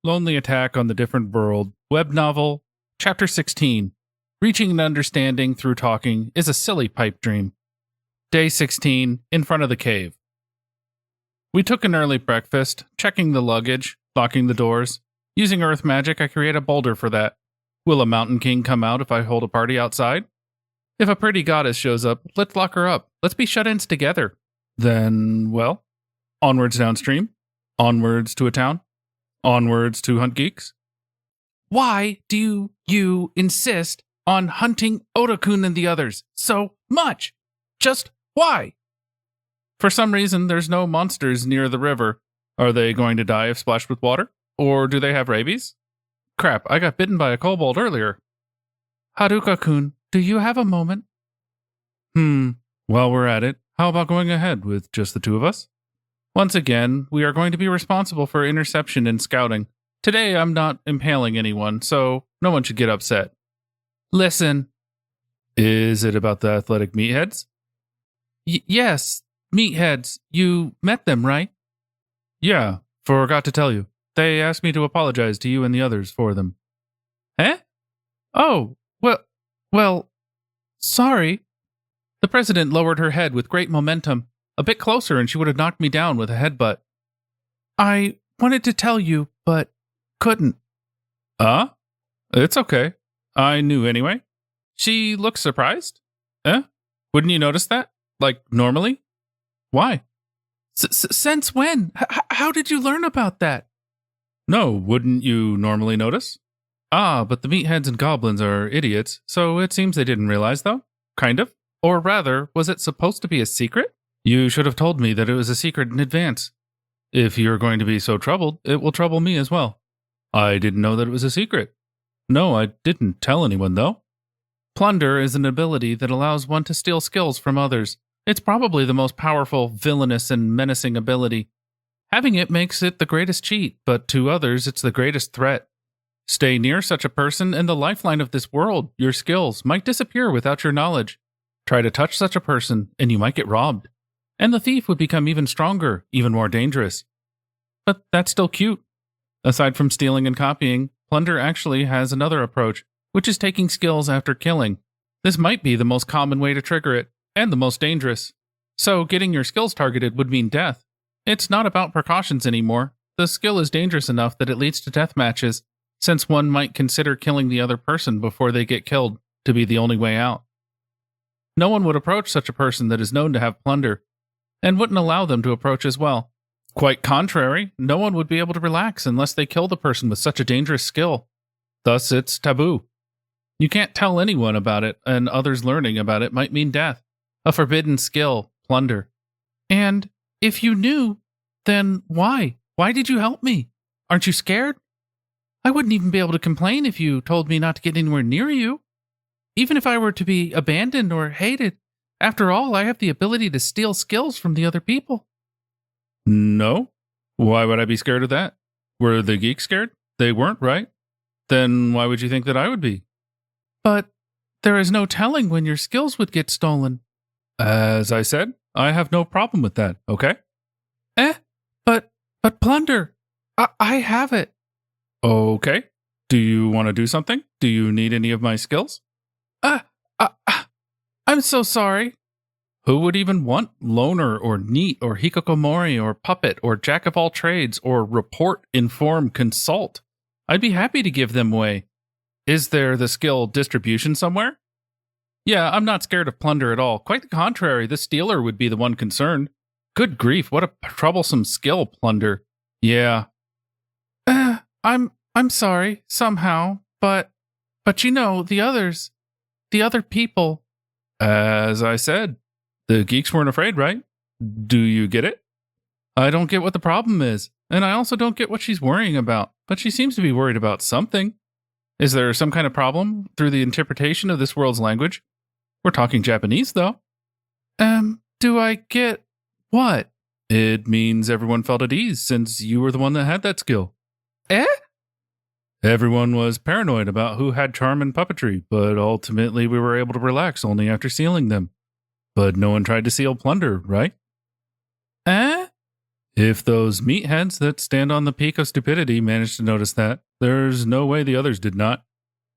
Lonely Attack on the Different World, web novel, Chapter 16. Reaching an understanding through talking is a silly pipe dream. Day 16, in front of the cave. We took an early breakfast, checking the luggage, locking the doors. Using earth magic, I create a boulder for that. Will a mountain king come out if I hold a party outside? If a pretty goddess shows up, let's lock her up. Let's be shut-ins together. Then, well, onwards downstream, onwards to a town, onwards to hunt geeks. Why do you insist on hunting Otakun and the others so much? Just why? For some reason, there's no monsters near the river. Are they going to die if splashed with water? Or do they have rabies? Crap, I got bitten by a kobold earlier. Haruka-kun, do you have a moment? While we're at it, how about going ahead with just the two of us? Once again, we are going to be responsible for interception and scouting. Today, I'm not impaling anyone, so no one should get upset. Listen. Is it about the athletic meatheads? Yes, meatheads. You met them, right? Yeah, forgot to tell you. They asked me to apologize to you and the others for them. Eh? Oh, well, sorry. The president lowered her head with great momentum. A bit closer and she would have knocked me down with a headbutt. I wanted to tell you, but couldn't. It's okay. I knew anyway. She looks surprised. Wouldn't you notice that? Like, normally? Why? Since when? How did you learn about that? No, wouldn't you normally notice? But the meatheads and goblins are idiots, so it seems they didn't realize, though. Kind of. Or rather, was it supposed to be a secret? You should have told me that it was a secret in advance. If you're going to be so troubled, it will trouble me as well. I didn't know that it was a secret. No, I didn't tell anyone, though. Plunder is an ability that allows one to steal skills from others. It's probably the most powerful, villainous, and menacing ability. Having it makes it the greatest cheat, but to others, it's the greatest threat. Stay near such a person, and the lifeline of this world, your skills, might disappear without your knowledge. Try to touch such a person, and you might get robbed. And the thief would become even stronger, even more dangerous. But that's still cute. Aside from stealing and copying, plunder actually has another approach, which is taking skills after killing. This might be the most common way to trigger it, and the most dangerous. So getting your skills targeted would mean death. It's not about precautions anymore. The skill is dangerous enough that it leads to death matches, since one might consider killing the other person before they get killed to be the only way out. No one would approach such a person that is known to have plunder, and wouldn't allow them to approach as well. Quite contrary, no one would be able to relax unless they kill the person with such a dangerous skill. Thus, it's taboo. You can't tell anyone about it, and others learning about it might mean death. A forbidden skill, plunder. And if you knew, then why? Why did you help me? Aren't you scared? I wouldn't even be able to complain if you told me not to get anywhere near you. Even if I were to be abandoned or hated, after all, I have the ability to steal skills from the other people. No? Why would I be scared of that? Were the geeks scared? They weren't, right? Then why would you think that I would be? But there is no telling when your skills would get stolen. As I said, I have no problem with that, okay? But plunder. I have it. Okay. Do you want to do something? Do you need any of my skills? I'm so sorry. Who would even want loner or neat or hikokomori or puppet or jack of all trades or report, inform, consult? I'd be happy to give them away. Is there the skill distribution somewhere? Yeah, I'm not scared of plunder at all. Quite the contrary, the stealer would be the one concerned. Good grief, what a troublesome skill, plunder. Yeah. I'm sorry, somehow, but you know, the others, the other people. As I said, the geeks weren't afraid, right? Do you get it? I don't get what the problem is, and I also don't get what she's worrying about, but she seems to be worried about something. Is there some kind of problem through the interpretation of this world's language? We're talking Japanese, though. Do I get what? It means everyone felt at ease since you were the one that had that skill. Everyone was paranoid about who had charm and puppetry, but ultimately we were able to relax only after sealing them. But no one tried to steal plunder, right? If those meatheads that stand on the peak of stupidity managed to notice that, there's no way the others did not.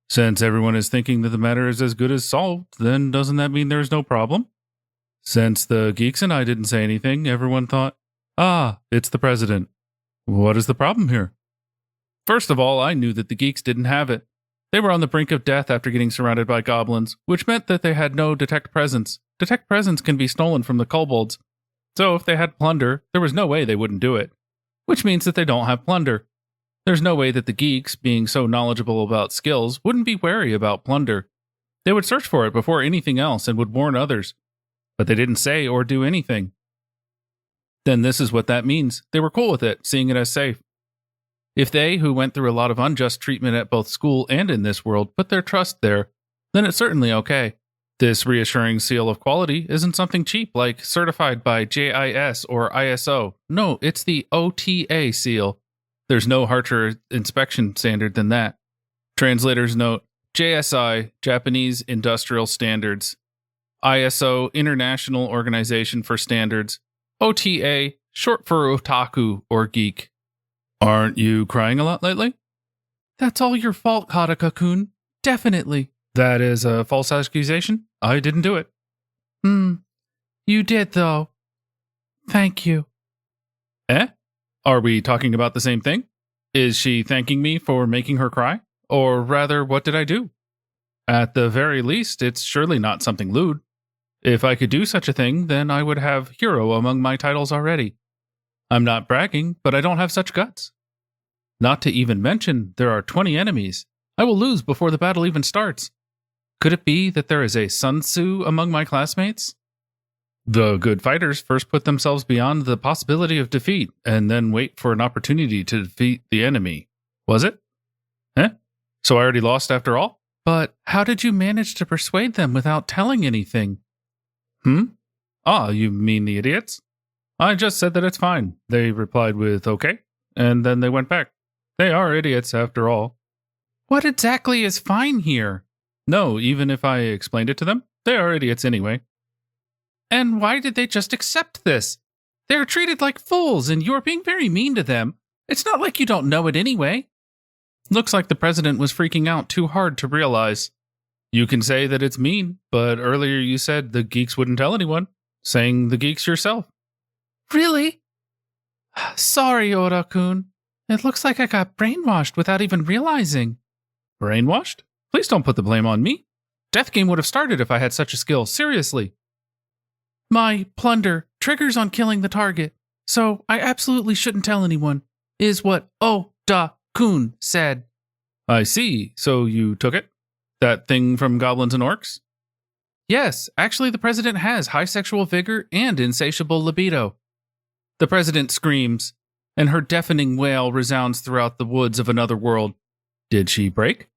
Since everyone is thinking that the matter is as good as solved, then doesn't that mean there's no problem? Since the geeks and I didn't say anything, everyone thought, it's the president. What is the problem here? First of all, I knew that the geeks didn't have it. They were on the brink of death after getting surrounded by goblins, which meant that they had no detect presence. Detect presence can be stolen from the kobolds. So if they had plunder, there was no way they wouldn't do it. Which means that they don't have plunder. There's no way that the geeks, being so knowledgeable about skills, wouldn't be wary about plunder. They would search for it before anything else and would warn others. But they didn't say or do anything. Then this is what that means. They were cool with it, seeing it as safe. If they, who went through a lot of unjust treatment at both school and in this world, put their trust there, then it's certainly okay. This reassuring seal of quality isn't something cheap like certified by JIS or ISO. No, it's the OTA seal. There's no harsher inspection standard than that. Translator's note, JSI, Japanese Industrial Standards. ISO, International Organization for Standards. OTA, short for otaku or geek. Aren't you crying a lot lately? That's all your fault, Kadaka-kun. Definitely. That is a false accusation? I didn't do it. You did, though. Thank you. Are we talking about the same thing? Is she thanking me for making her cry? Or rather, what did I do? At the very least, it's surely not something lewd. If I could do such a thing, then I would have hero among my titles already. I'm not bragging, but I don't have such guts. Not to even mention, there are 20 enemies. I will lose before the battle even starts. Could it be that there is a Sun Tzu among my classmates? The good fighters first put themselves beyond the possibility of defeat, and then wait for an opportunity to defeat the enemy. Was it? So I already lost after all? But how did you manage to persuade them without telling anything? You mean the idiots? I just said that it's fine. They replied with okay, and then they went back. They are idiots after all. What exactly is fine here? No, even if I explained it to them, they are idiots anyway. And why did they just accept this? They are treated like fools, and you are being very mean to them. It's not like you don't know it anyway. Looks like the president was freaking out too hard to realize. You can say that it's mean, but earlier you said the geeks wouldn't tell anyone, saying the geeks yourself. Really? Sorry, Oda-kun. It looks like I got brainwashed without even realizing. Brainwashed? Please don't put the blame on me. Death Game would have started if I had such a skill, seriously. My plunder triggers on killing the target, so I absolutely shouldn't tell anyone, is what Oda-kun said. I see, so you took it? That thing from Goblins and Orcs? Yes, actually the president has high sexual vigor and insatiable libido. The president screams, and her deafening wail resounds throughout the woods of another world. Did she break?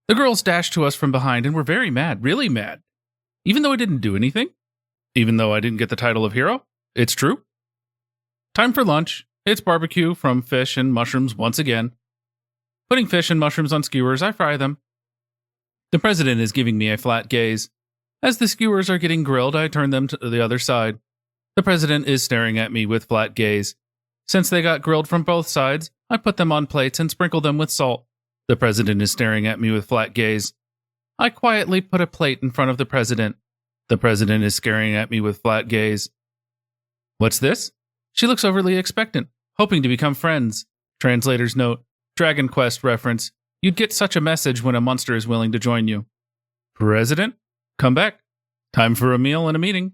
The girls dashed to us from behind and were very mad, really mad. Even though I didn't do anything? Even though I didn't get the title of hero? It's true. Time for lunch. It's barbecue from fish and mushrooms once again. Putting fish and mushrooms on skewers, I fry them. The president is giving me a flat gaze. As the skewers are getting grilled, I turn them to the other side. The president is staring at me with flat gaze. Since they got grilled from both sides, I put them on plates and sprinkle them with salt. The president is staring at me with flat gaze. I quietly put a plate in front of the president. The president is staring at me with flat gaze. What's this? She looks overly expectant, hoping to become friends. Translator's note, Dragon Quest reference. You'd get such a message when a monster is willing to join you. President? Come back. Time for a meal and a meeting.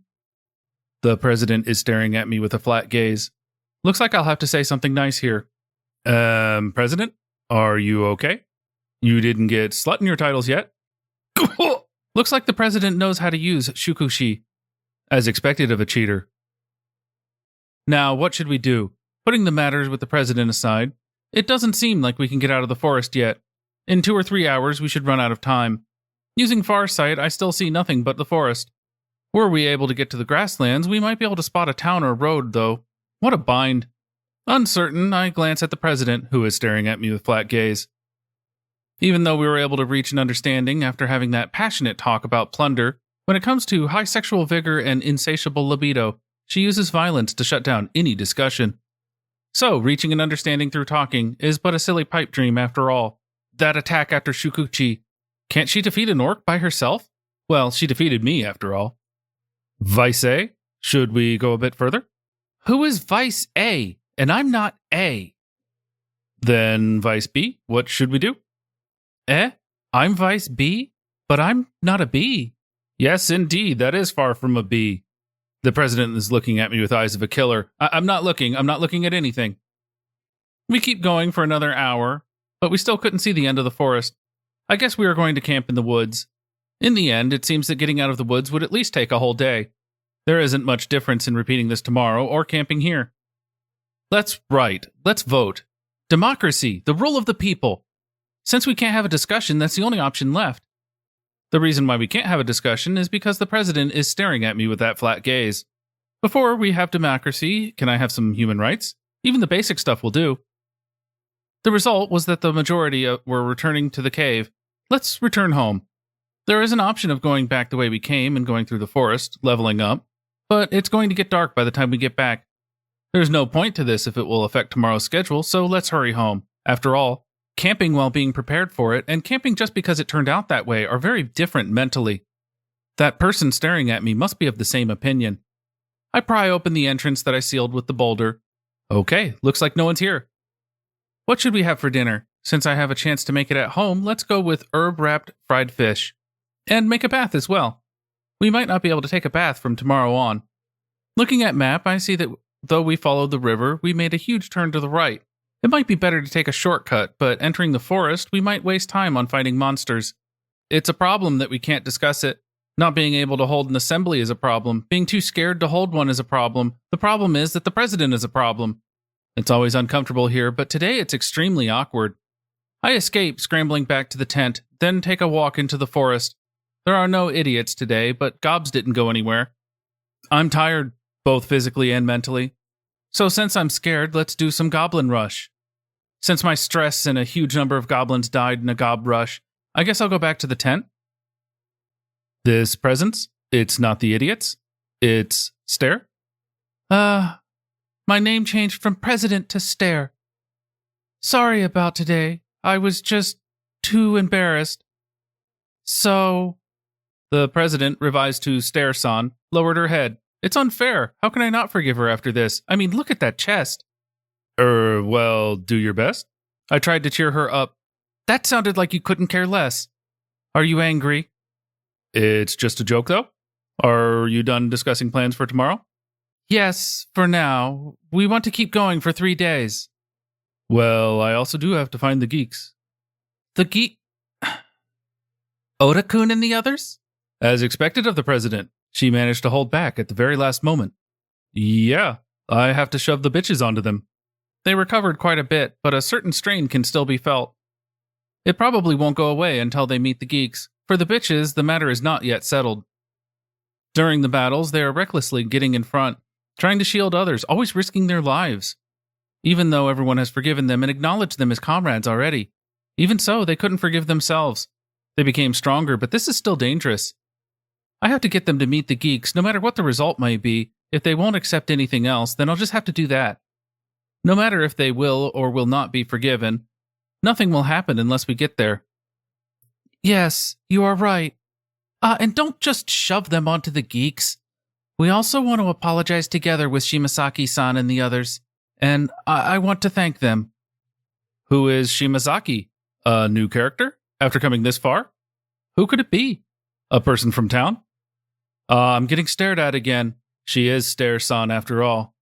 The president is staring at me with a flat gaze. Looks like I'll have to say something nice here. President? Are you okay? You didn't get slut in your titles yet? Looks like the president knows how to use shukushi, as expected of a cheater. Now, what should we do? Putting the matters with the president aside, it doesn't seem like we can get out of the forest yet. In 2 or 3 hours, we should run out of time. Using Farsight, I still see nothing but the forest. Were we able to get to the grasslands, we might be able to spot a town or road, though. What a bind. Uncertain, I glance at the president, who is staring at me with flat gaze. Even though we were able to reach an understanding after having that passionate talk about plunder, when it comes to high sexual vigor and insatiable libido, she uses violence to shut down any discussion. So, reaching an understanding through talking is but a silly pipe dream after all. That attack after Shukuchi. Can't she defeat an orc by herself? Well, she defeated me after all. Vice A? Should we go a bit further? Who is Vice A? And I'm not A. Then Vice B, what should we do? I'm Vice B? But I'm not a B. Yes, indeed, that is far from a B. The president is looking at me with eyes of a killer. I'm not looking at anything. We keep going for another hour, but we still couldn't see the end of the forest. I guess we are going to camp in the woods. In the end, it seems that getting out of the woods would at least take a whole day. There isn't much difference in repeating this tomorrow or camping here. Let's vote. Democracy, the rule of the people. Since we can't have a discussion, that's the only option left. The reason why we can't have a discussion is because the president is staring at me with that flat gaze. Before we have democracy, can I have some human rights? Even the basic stuff will do. The result was that the majority were returning to the cave. Let's return home. There is an option of going back the way we came and going through the forest, leveling up, but it's going to get dark by the time we get back. There's no point to this if it will affect tomorrow's schedule, so let's hurry home. After all, camping while being prepared for it and camping just because it turned out that way are very different mentally. That person staring at me must be of the same opinion. I pry open the entrance that I sealed with the boulder. Okay, looks like no one's here. What should we have for dinner? Since I have a chance to make it at home, let's go with herb-wrapped fried fish. And make a bath as well. We might not be able to take a bath from tomorrow on. Looking at map, I see that though we followed the river, we made a huge turn to the right. It might be better to take a shortcut, but entering the forest, we might waste time on fighting monsters. It's a problem that we can't discuss it. Not being able to hold an assembly is a problem. Being too scared to hold one is a problem. The problem is that the president is a problem. It's always uncomfortable here, but today it's extremely awkward. I escape, scrambling back to the tent, then take a walk into the forest. There are no idiots today, but Gobs didn't go anywhere. I'm tired, both physically and mentally. So since I'm scared, let's do some goblin rush. Since my stress and a huge number of goblins died in a gob rush, I guess I'll go back to the tent. This presence? It's not the idiots. It's Stare? My name changed from President to Stare. Sorry about today. I was just too embarrassed. So... The president, revised to Stare-san, lowered her head. It's unfair. How can I not forgive her after this? I mean, look at that chest. Well, do your best. I tried to cheer her up. That sounded like you couldn't care less. Are you angry? It's just a joke, though. Are you done discussing plans for tomorrow? Yes, for now. We want to keep going for 3 days. Well, I also do have to find the geeks. The geek... Oda-kun and the others? As expected of the president, she managed to hold back at the very last moment. Yeah, I have to shove the bitches onto them. They recovered quite a bit, but a certain strain can still be felt. It probably won't go away until they meet the geeks. For the bitches, the matter is not yet settled. During the battles, they are recklessly getting in front, trying to shield others, always risking their lives. Even though everyone has forgiven them and acknowledged them as comrades already. Even so, they couldn't forgive themselves. They became stronger, but this is still dangerous. I have to get them to meet the geeks, no matter what the result might be. If they won't accept anything else, then I'll just have to do that. No matter if they will or will not be forgiven, nothing will happen unless we get there. Yes, you are right. And don't just shove them onto the geeks. We also want to apologize together with Shimazaki-san and the others, and I want to thank them. Who is Shimazaki? A new character? After coming this far? Who could it be? A person from town? I'm getting stared at again. She is Stare-san after all.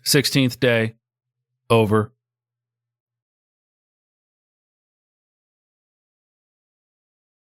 16th day. Over.